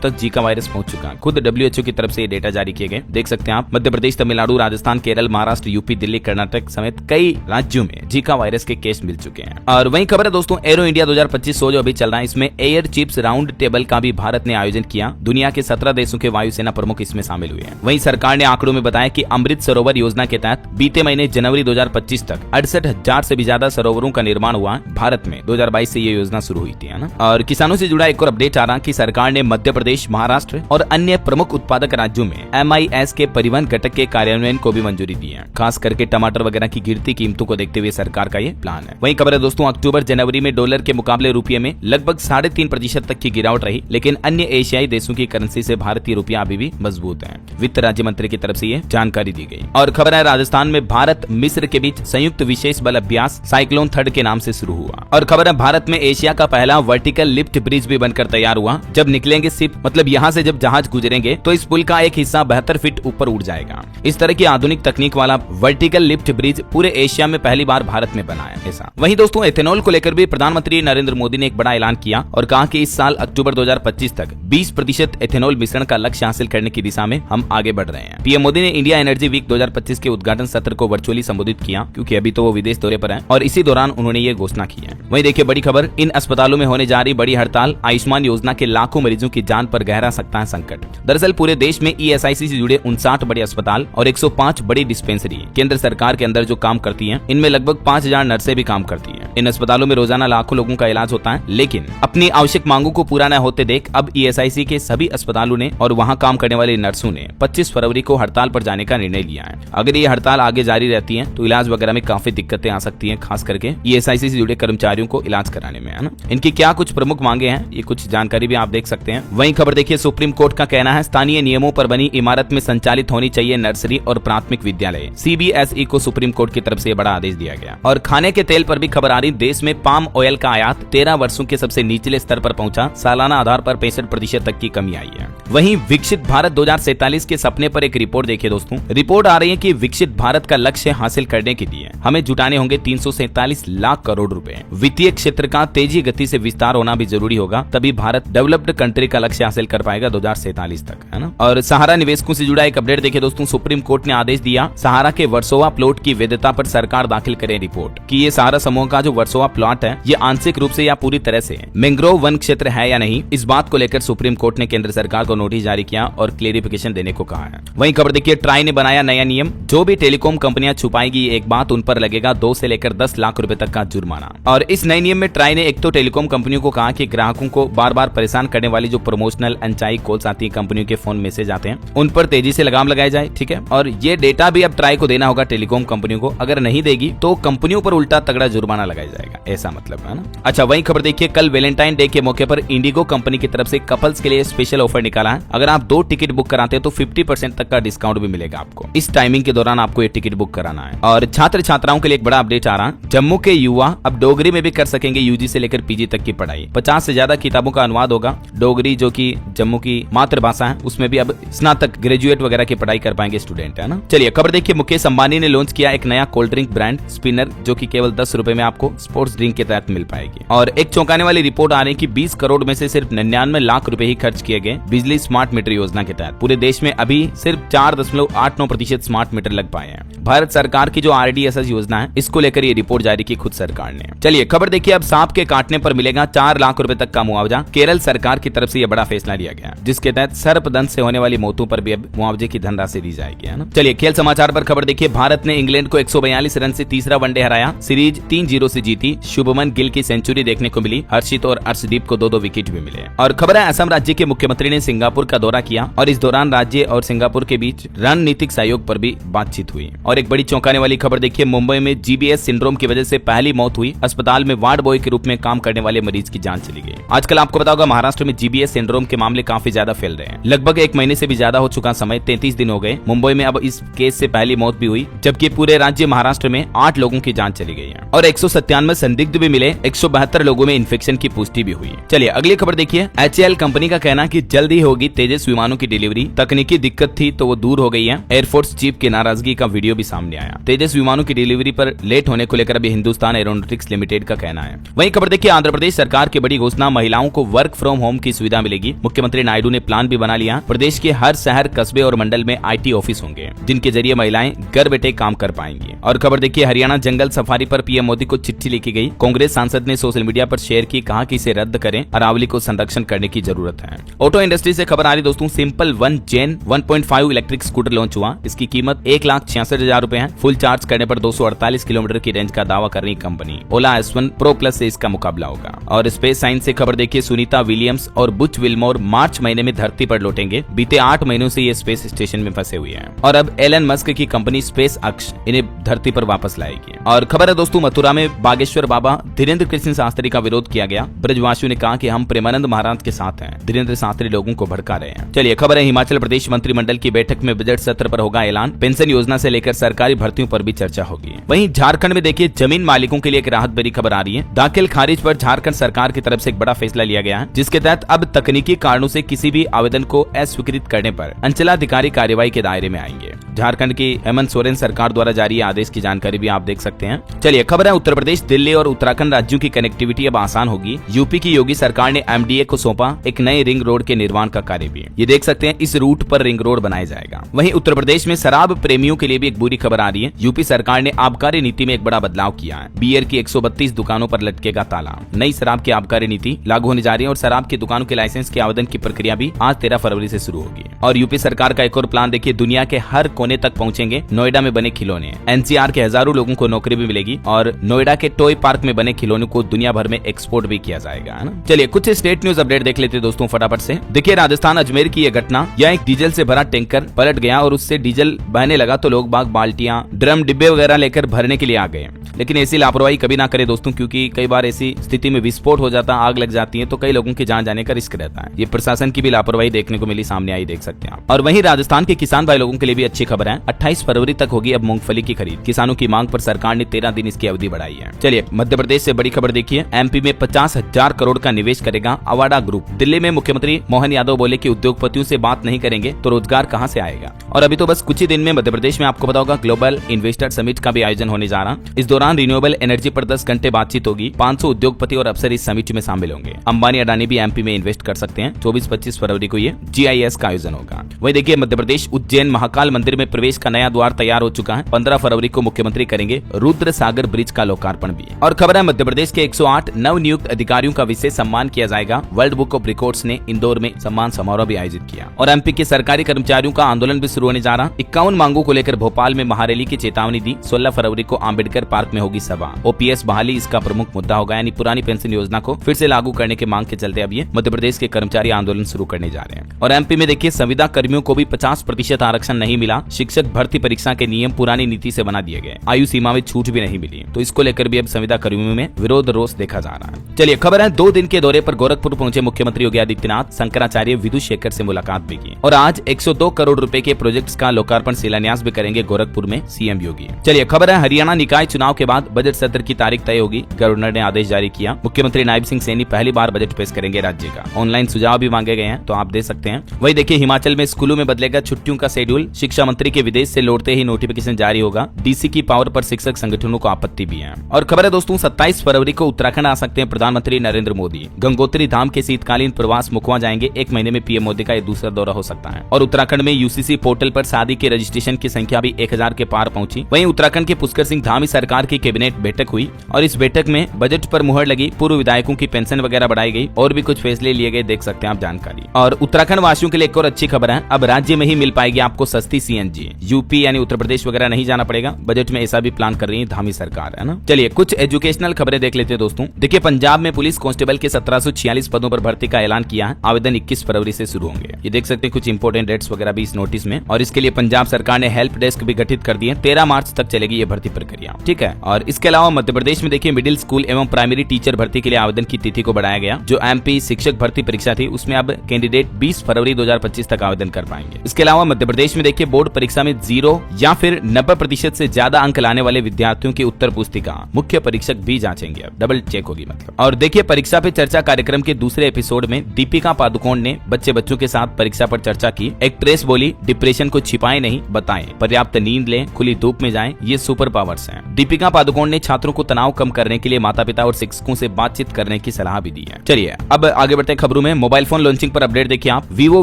तक जीका वायरस पहुंच चुका है। खुद WHO की तरफ से ये डेटा जारी किए गए, देख सकते हैं आप। मध्य प्रदेश, तमिलनाडु, राजस्थान, केरल, महाराष्ट्र, यूपी, दिल्ली, कर्नाटक समेत कई राज्यों में जीका वायरस के केस मिल चुके हैं। और वहीं खबर है दोस्तों, एरो इंडिया 2025 शो जो अभी चल रहा है, इसमें एयर चीफ्स राउंड टेबल का भी भारत ने आयोजन किया। दुनिया के 17 देशों के वायुसेना प्रमुख इसमें शामिल हुए हैं। वहीं सरकार ने आंकड़ों में बताया कि अमृत सरोवर योजना के तहत बीते महीने जनवरी 2025 तक 68,000 से भी ज्यादा सरोवरों का निर्माण हुआ भारत में। 2022 से ये योजना शुरू हुई थी, है ना। और किसानों से जुड़ा एक और अपडेट आ रहा कि सरकार ने मध्य प्रदेश, महाराष्ट्र और अन्य प्रमुख उत्पादक राज्यों में MIS के परिवहन घटक के कार्यान्वयन को भी मंजूरी दी है। खास करके टमाटर वगैरह की गिरती कीमतों को देखते हुए सरकार का ये प्लान है। वहीं खबर है दोस्तों, अक्टूबर जनवरी में डॉलर के मुकाबले रुपये में लगभग 3.5% तक की गिरावट रही, लेकिन अन्य एशियाई देशों की करेंसी से भारतीय रुपया अभी भी मजबूत है। वित्त राज्य मंत्री की तरफ से ये जानकारी दी गई। और खबर है, राजस्थान में भारत मिस्र के बीच संयुक्त विशेष बल अभ्यास साइक्लोन थर्ड के नाम से शुरू हुआ। और खबर है, भारत में एशिया का पहला वर्टिकल लिफ्ट ब्रिज भी बनकर तैयार हुआ। जब निकलेंगे शिप, मतलब यहाँ से जब जहाज गुजरेंगे तो इस पुल का एक हिस्सा 72 फीट ऊपर उड़ जाएगा। इस तरह की आधुनिक तकनीक वाला वर्टिकल लिफ्ट ब्रिज पूरे एशिया में पहली बार भारत में बना है ऐसा। वहीं दोस्तों, एथेनॉल को लेकर भी प्रधानमंत्री नरेंद्र मोदी ने एक बड़ा ऐलान किया और कहा कि इस साल अक्टूबर 2025 तक 20% एथेनॉल मिश्रण का लक्ष्य हासिल करने की दिशा में हम आगे बढ़ रहे हैं। पीएम मोदी ने इंडिया एनर्जी वीक 2025 के उद्घाटन सत्र को वर्चुअली संबोधित किया, क्योंकि अभी तो वो विदेश दौरे पर हैं, और इसी दौरान उन्होंने ये घोषणा की है। वहीं देखिए बड़ी खबर, इन अस्पतालों में होने जा रही बड़ी हड़ताल आयुष्मान योजना के लाखों मरीजों की जान पर गहरा सकता है संकट। दरअसल पूरे देश में ESIC से जुड़े 59 बड़े अस्पताल और 105 बड़ी डिस्पेंसरी केंद्र सरकार के अंदर जो काम करती हैं, इनमें लगभग 5,000 नर्सें भी काम करती हैं। इन अस्पतालों में रोजाना लाखों लोगों का इलाज होता है, लेकिन अपनी आवश्यक मांगों को पूरा न होते देख अब ESIC के सभी अस्पतालों ने और वहां काम करने वाले नर्सों ने 25 फरवरी को हड़ताल पर जाने का निर्णय लिया है। अगर ये हड़ताल आगे जारी रहती है तो इलाज वगैरह में काफी दिक्कतें आ सकती हैं, खास करके ESIC से जुड़े कर्मचारियों को इलाज कराने में, है ना। इनकी क्या कुछ प्रमुख मांगे हैं, ये कुछ जानकारी भी आप देख सकते हैं। वहीं खबर देखिए, सुप्रीम कोर्ट का कहना है स्थानीय नियमों पर बनी इमारत में संचालित होनी चाहिए नर्सरी और प्राथमिक विद्यालय। CBSE को सुप्रीम कोर्ट की तरफ से बड़ा आदेश दिया गया। और खाने के तेल पर भी खबर आ रही, देश में पाम ऑयल का आयात 13 वर्षों के सबसे निचले स्तर पर पहुंचा, सालाना आधार पर 65% तक की कमी आई है। वहीं विकसित भारत 2047 के सपने पर एक रिपोर्ट देखिए दोस्तों, रिपोर्ट आ रही है कि विकसित भारत का लक्ष्य हासिल करने के लिए हमें जुटाने होंगे 347 लाख करोड़ रुपए। वित्तीय क्षेत्र का तेजी गति से विस्तार होना भी जरूरी होगा, तभी भारत डेवलप्ड कंट्री का लक्ष्य हासिल कर पाएगा 2047 तक, है ना। और सहारा निवेशकों से जुड़ा एक अपडेट देखिए दोस्तों, सुप्रीम कोर्ट ने आदेश दिया सहारा के वर्सोवा प्लॉट की वैधता पर सरकार दाखिल करे रिपोर्ट कि ये सहारा समूह का जो वर्सोवा प्लॉट है ये आंशिक रूप से या पूरी तरह से मैंग्रोव वन क्षेत्र है या नहीं। इस बात को लेकर सुप्रीम कोर्ट ने केंद्र सरकार को नोटिस जारी किया और क्लेरिफिकेशन देने को कहा है। वहीं खबर देखिए, ट्राई ने बनाया नया नियम, जो भी टेलीकॉम कंपनियां छुपाएगी एक बात, उन पर लगेगा 2 से लेकर 10 लाख रुपए तक का जुर्माना। और इस नए नियम में ट्राई ने एक तो टेलीकॉम कंपनियों को कहा कि ग्राहकों को बार बार परेशान करने वाली जो प्रमोशनल अनचाही कॉल्स आती है, कंपनियों के फोन मैसेज आते हैं, उन पर तेजी से लगाम लगाया जाए, ठीक है। और ये डेटा भी अब ट्राई को देना होगा टेलीकॉम कंपनियों को, अगर नहीं देगी तो कंपनियों पर उल्टा तगड़ा जुर्माना लगाया जाएगा, ऐसा मतलब है ना। अच्छा, वहीं खबर देखिए, कल वैलेंटाइन डे के मौके पर इंडिगो कंपनी की तरफ से कपल्स के लिए स्पेशल ऑफर निकाला है। अगर आप 2 टिकट बुक कराते हैं तो 50% तक का डिस्काउंट भी मिलेगा आपको। इस टाइमिंग के दौरान आपको ये टिकट बुक कराना है। और छात्र छात्राओं के लिए एक बड़ा अपडेट आ रहा है, जम्मू के युवा अब डोगरी में भी कर सकेंगे UG से लेकर PG तक की पढ़ाई। 50 से ज्यादा किताबों का अनुवाद होगा। डोगरी जो कि जम्मू की मातृभाषा है, उसमें भी अब स्नातक ग्रेजुएट वगैरह की पढ़ाई कर पाएंगे स्टूडेंट, है ना। चलिए खबर देखिए, मुकेश अंबानी ने लॉन्च किया एक नया कोल्ड ड्रिंक ब्रांड स्पिनर, जो कि केवल 10 रुपए में आपको स्पोर्ट्स ड्रिंक के तहत मिल पाएगी। और एक चौंकाने वाली रिपोर्ट आ रही है कि 20 करोड़ में से सिर्फ 99 लाख रुपए ही खर्च किए गए बिजली स्मार्ट मीटर योजना के तहत। पूरे देश में अभी सिर्फ 4.89% स्मार्ट मीटर लग पाए हैं। भारत सरकार की जो RDSS योजना है, इसको लेकर ये रिपोर्ट जारी की खुद सरकार ने। चलिए खबर देखिए, अब सांप के काटने पर मिलेगा 4 लाख रुपए तक का मुआवजा। केरल सरकार की तरफ से यह बड़ा फैसला लिया गया, जिसके तहत सर्पदंश से होने वाली मौतों पर भी अब मुआवजे की धनराशि दी जाएगी, है ना। चलिए खेल समाचार पर खबर देखिए, भारत ने इंग्लैंड को 142 रन से तीसरा वनडे हराया, सीरीज 3-0 से जीती। शुभमन गिल की सेंचुरी देखने को मिली, हर्षित और अर्शदीप को 2-2 विकेट भी मिले। और खबर है असम राज्य के मुख्यमंत्री ने सिंगापुर का दौरा किया और इस दौरान राज्य और सिंगापुर के बीच रणनीतिक सहयोग पर भी बातचीत हुई। और एक बड़ी चौंकाने वाली खबर देखिए, मुंबई में GBS सिंड्रोम की वजह से पहली मौत हुई। अस्पताल में वार्ड बॉय के रूप में काम करने वाले मरीज की जान चली गई। आजकल आपको पता होगा महाराष्ट्र में GBS सिंड्रोम के मामले काफी ज्यादा फैल रहे हैं। लगभग 1 महीने से भी ज्यादा हो चुका समय, 33 दिन हो गए। मुंबई में अब इस केस से पहली मौत भी हुई, जबकि पूरे राज्य महाराष्ट्र में 8 लोगों की जान चली गई है और 197 संदिग्ध भी मिले। 172 लोगों में इन्फेक्शन की पुष्टि भी हुई। चलिए अगली खबर देखिए, HAL कंपनी का कहना कि जल्द ही होगी तेजस विमानों की डिलीवरी। तकनीकी दिक्कत थी तो वो दूर हो गई है। एयरफोर्स चीफ की नाराजगी का वीडियो भी सामने आया। तेजस विमानों की डिलीवरी पर लेट होने को लेकर अभी हिंदुस्तान एरोनॉटिक्स लिमिटेड का कहना है। वहीं खबर देखिए, आंध्र प्रदेश सरकार की बड़ी घोषणा, महिलाओं को वर्क फ्रॉम होम की सुविधा मिलेगी। मुख्यमंत्री नायडू ने प्लान भी बना लिया। प्रदेश के हर शहर, कस्बे और मंडल में IT ऑफिस होंगे, जिनके जरिए महिलाएं घर बैठे काम कर पाएंगी। और खबर देखिए, हरियाणा जंगल सफारी पर PM मोदी को चिट्ठी लिखी गई। कांग्रेस सांसद ने सोशल मीडिया पर शेयर की, कहा कि इसे रद्द करें, अरावली को संरक्षण करने की जरूरत है। ऑटो इंडस्ट्री से खबर आ रही दोस्तों, सिंपल वन जेन 1.5 इलेक्ट्रिक स्कूटर लॉन्च हुआ। इसकी कीमत 1,66,000 रुपए है। फुल चार्ज करने पर 248 किलोमीटर की रेंज का दावा कर रही कंपनी ओला S1 प्रो प्लस से इसका मुकाबला होगा। और स्पेस साइंस से खबर देखिए, सुनीता विलियम्स और बुच विल्मोर मार्च महीने में धरती पर लौटेंगे। बीते 8 महीनों से ये स्पेस स्टेशन में फंसे हुए हैं और अब एलन मस्क की कंपनी स्पेस अक्ष इन्हें धरती पर वापस लाएगी। और खबर है दोस्तों, मथुरा में बागेश्वर बाबा धीरेन्द्र कृष्ण शास्त्री का विरोध किया गया। ब्रजवासियों ने कहा कि हम प्रेमानंद महाराज के साथ हैं। धीरेन्द्र शास्त्री लोगों को भड़का रहे हैं। चलिए खबर है, हिमाचल प्रदेश मंत्रिमंडल की बैठक में बजट सत्र पर होगा ऐलान। पेंशन योजना से लेकर सरकारी भर्तियों पर भी चर्चा होगी। वहीं झारखंड में देखिए, जमीन मालिकों के लिए एक राहत भरी खबर आ रही है। दाखिल खारिज पर झारखंड सरकार की तरफ से एक बड़ा फैसला लिया गया है, जिसके तहत अब तकनीकी कारणों से किसी भी आवेदन को अस्वीकृत करने पर अंचलाधिकारी कार्यवाही के दायरे में आएंगे। झारखंड की हेमंत सोरेन सरकार द्वारा जारी आदेश की जानकारी भी आप देख सकते हैं। चलिए खबर है, उत्तर प्रदेश, दिल्ली और उत्तराखंड राज्यों की कनेक्टिविटी अब आसान होगी। यूपी की योगी सरकार ने MDA को सौंपा एक नए रिंग रोड के निर्माण का कार्य भी। ये देख सकते हैं, इस रूट पर रिंग रोड बनाया जाएगा। वहीं उत्तर प्रदेश में शराब प्रेमियों के लिए भी एक बुरी खबर आ रही है। यूपी सरकार ने आबकारी नीति में एक बड़ा बदलाव किया है। बियर की 132 दुकानों पर लटकेगा ताला। नई शराब की आबकारी नीति लागू होने जा रही है और शराब की दुकानों के लाइसेंस के आवेदन की प्रक्रिया भी आज 13 फरवरी से शुरू होगी। और यूपी सरकार का एक और प्लान देखिए, दुनिया के हर कोने तक पहुंचेंगे नोएडा में बने खिलौने। NCR के हजारों लोगों को नौकरी भी मिलेगी और नोएडा के टॉय पार्क में बने खिलौनों को दुनिया भर में एक्सपोर्ट भी किया जाएगा, है ना। चलिए कुछ स्टेट न्यूज अपडेट देख लेते दोस्तों फटाफट से। देखिए राजस्थान अजमेर की यह घटना, यह एक डीजल से भरा टैंकर पलट गया और उससे डीजल बहने लगा तो लोग बाग बाल्टियां, ड्रम, डिब्बे वगैरह लेकर भरने के लिए आ गए। लेकिन ऐसी लापरवाही कभी ना करे दोस्तों, क्योंकि कई बार ऐसी स्थिति में विस्फोट हो जाता, आग लग जाती है तो कई लोगों की जान जाने का रिस्क रहता है। ये प्रशासन की भी लापरवाही देखने को मिली, सामने आई, देख सकते हैं आप। और वहीं राजस्थान के किसान भाई लोगों के लिए भी अच्छी खबर है। 28 फरवरी तक होगी अब मूंगफली की खरीद। किसानों की मांग पर सरकार ने 13 दिन इसकी अवधि बढ़ाई है। चलिए मध्य प्रदेश से बड़ी खबर देखिए, MP में 50,000 करोड़ का निवेश करेगा अवाडा ग्रुप। दिल्ली में मुख्यमंत्री मोहन यादव बोले कि उद्योगपतियों से बात नहीं करेंगे तो रोजगार कहां से आएगा। और अभी तो बस कुछ ही दिन में मध्य प्रदेश में आपको पता होगा ग्लोबल इन्वेस्टर समिट का भी आयोजन होने जा रहा। इस दौरान रिन्यूएबल एनर्जी पर 10 घंटे बातचीत होगी। 500 उद्योगपति और अफसर इस समिट में शामिल होंगे। अंबानी अडानी भी MP में इन्वेस्ट कर सकते हैं। 24-25 फरवरी को ये GIS का आयोजन होगा। वही देखिए मध्य प्रदेश उज्जैन महाकाल मंदिर में प्रवेश का नया द्वार तैयार हो चुका है। 15 फरवरी को मुख्यमंत्री करेंगे रुद्र सागर ब्रिज का लोकार्पण भी। और खबर है मध्य प्रदेश के 108 नव नियुक्त अधिकारियों का विशेष सम्मान किया जाएगा। वर्ल्ड बुक ऑफ रिकॉर्ड्स ने इंदौर में सम्मान समारोह भी आयोजित किया। और MP के सरकारी कर्मचारियों का आंदोलन भी शुरू होने जा रहा। 51 मांगों को लेकर भोपाल में महारैली की चेतावनी दी। 16 फरवरी को अम्बेडकर पार्क में होगी सभा। OPS बहाली इसका प्रमुख मुद्दा होगा, यानी पुरानी पेंशन योजना को फिर से लागू करने की मांग के चलते अब ये मध्य प्रदेश के कर्मचारी आंदोलन शुरू करने जा रहे हैं। और MP में देखिए संविदा कर्मियों को भी 50% आरक्षण नहीं मिला। शिक्षक भर्ती परीक्षा के नियम पुरानी नीति से बना दिए गए। आयु सीमा में छूट भी नहीं मिली, तो इसको लेकर भी अब संविदा कर्मियों में विरोध रोष देखा जा रहा है। चलिए खबर है 2 दिन के दौरे पर गोरखपुर पहुंचे मुख्यमंत्री योगी आदित्यनाथ। शंकराचार्य विदुशेखर से मुलाकात भी की और आज 102 करोड़ रुपए के प्रोजेक्ट्स का लोकार्पण शिलान्यास भी करेंगे गोरखपुर में CM योगी। चलिए खबर है हरियाणा निकाय चुनाव के बाद बजट सत्र की तारीख तय होगी। गवर्नर ने आदेश जारी किया। मुख्यमंत्री नायब सिंह सैनी पहली बार बजट पेश करेंगे राज्य का। ऑनलाइन सुझाव भी मांगे गए हैं, तो आप दे सकते हैं। वही देखिए हिमाचल में स्कूलों में बदलेगा छुट्टियों का शेड्यूल। शिक्षा मंत्री के विदेश से लौटते ही नोटिफिकेशन जारी होगा। DC की पावर पर शिक्षक संगठनों को आपत्ति भी है। और खबर है दोस्तों 27 फरवरी को उत्तराखंड आ सकते हैं प्रधानमंत्री नरेंद्र मोदी। गंगोत्री धाम के शीतकालीन प्रवास मुखवा जाएंगे। 1 महीने में PM मोदी का यह दूसरा दौरा हो सकता है। और उत्तराखंड में UCC पोर्टल पर शादी के रजिस्ट्रेशन की संख्या भी 1000 के पार पहुंची। वहीं उत्तराखंड के पुष्कर सिंह धामी सरकार की कैबिनेट बैठक हुई और इस बैठक में बजट पर मुहर लगी, पूर्व विधायकों की पेंशन वगैरह बढ़ाई गई और भी कुछ फैसले लिए गए, देख सकते हैं आप जानकारी। और उत्तराखंड वासियों के लिए एक और अच्छी खबर है, अब राज्य में ही मिल पाएगी आपको सस्ती सीएनजी। यूपी यानी उत्तर प्रदेश वगैरह नहीं जाना पड़ेगा। बजट में ऐसा भी प्लान कर रही है धामी सरकार, है ना। चलिए कुछ एजुकेशनल खबरें देख लेते हैं दोस्तों। देखिए पंजाब में पुलिस कांस्टेबल के 1746 पदों पर भर्ती का ऐलान किया है। आवेदन 21 फरवरी से शुरू होंगे। ये देख सकते हैं कुछ इंपोर्टेंट डेट्स वगैरह भी इस नोटिस में। और इसके लिए पंजाब सरकार ने हेल्प डेस्क भी गठित कर दिए। 13 मार्च तक चलेगी ये भर्ती प्रक्रिया, ठीक है। और इसके अलावा मध्य प्रदेश में देखिए मिडिल स्कूल एवं प्राइमरी टीचर भर्ती के लिए आवेदन की तिथि को बढ़ाया गया। जो एमपी शिक्षक भर्ती परीक्षा थी उसमें अब कैंडिडेट 20 फरवरी 2025 तक आवेदन कर पाएंगे। इसके अलावा मध्य प्रदेश में देखिए बोर्ड परीक्षा में 0 या फिर 90% से ज्यादा अंक लाने वाले विद्यार्थियों की उत्तर पुस्तिका मुख्य परीक्षक भी जांचेंगे, अब डबल चेक होगी मतलब। और देखिए परीक्षा पे चर्चा कार्यक्रम के दूसरे एपिसोड में दीपिका पादुकोण ने बच्चों के साथ परीक्षा पर चर्चा की। एक्ट्रेस बोली डिप्रेशन को छिपाए नहीं, बताएं, पर्याप्त नींद लें, खुली धूप में जाएं, ये सुपर पावर्स हैं। दीपिका पादुकोण ने छात्रों को तनाव कम करने के लिए माता पिता और शिक्षकों से बातचीत करने की सलाह भी दी है। चलिए अब आगे बढ़ते हैं खबरों में। मोबाइल फोन लॉन्चिंग पर अपडेट देखिए आप। Vivo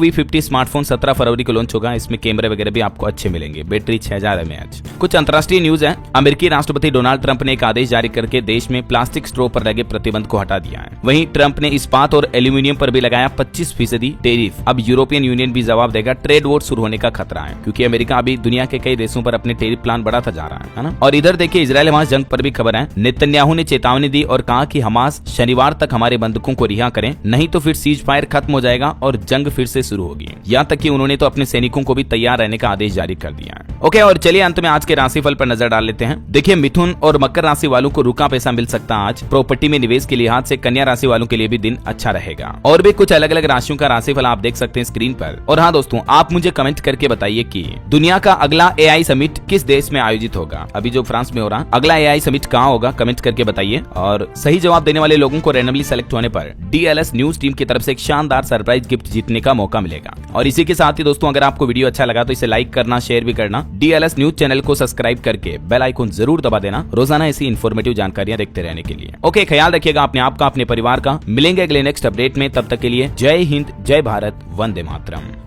V50 स्मार्टफोन 17 फरवरी को लॉन्च होगा। इसमें कैमरे वगैरह भी आपको अच्छे मिलेंगे। Battery 6000 mAh। कुछ अंतर्राष्ट्रीय न्यूज है। अमेरिकी राष्ट्रपति डोनाल्ड ट्रंप ने एक आदेश जारी करके देश में प्लास्टिक स्ट्रॉ पर लगे प्रतिबंध को हटा दिया है। वहीं ट्रंप ने इस्पात और एल्यूमिनियम पर भी लगाया 25% टैरिफ। अब यूरोपियन यूनियन भी जवाब देगा। ट्रेड वॉर शुरू होने का खतरा है क्योंकि अमेरिका अभी दुनिया के कई देशों पर अपने टैरिफ प्लान बढ़ाता जा रहा है ना। और इधर देखिए इजरायल हमास जंग पर भी खबर है। नेतन्याहू ने चेतावनी दी और कहा कि हमास शनिवार तक हमारे बंधकों को रिहा करें, नहीं तो फिर सीज फायर खत्म हो जाएगा और जंग फिर से शुरू होगी। यहाँ तक कि उन्होंने तो अपने सैनिकों को भी तैयार रहने का आदेश जारी कर दिया है। ओके, और चलिए अंत में आज के राशिफल पर नजर डाल लेते हैं। देखिए मिथुन और मकर राशि वालों को रुका पैसा मिल सकता है आज। प्रॉपर्टी में निवेश के लिहाज से कन्या राशि वालों के लिए भी दिन अच्छा रहेगा। और भी कुछ अलग अलग राशियों का राशिफल आप देख सकते हैं स्क्रीन पर। और हाँ दोस्तों, आप मुझे कमेंट करके बताइए कि दुनिया का अगला AI समिट किस देश में आयोजित होगा। अभी जो फ्रांस में हो रहा, अगला AI समिट कहाँ होगा, कमेंट करके बताइए। और सही जवाब देने वाले लोगों को रैंडमली सेलेक्ट होने पर DLS न्यूज टीम की तरफ से एक शानदार सरप्राइज गिफ्ट जीतने का मौका मिलेगा। और इसी के साथ ही दोस्तों, अगर आपको वीडियो अच्छा लगा तो इसे लाइक करना, शेयर भी करना। DLS न्यूज चैनल को सब्सक्राइब करके बेल आइकन जरूर दबा देना रोजाना ऐसी इन्फॉर्मेटिव जानकारियां देखते रहने के लिए। ओके, ख्याल रखिएगा अपने आप का, अपने परिवार का। मिलेंगे अगले नेक्स्ट अपडेट में, तब तक के लिए जय हिंद, जय भारत, वंदे मातरम।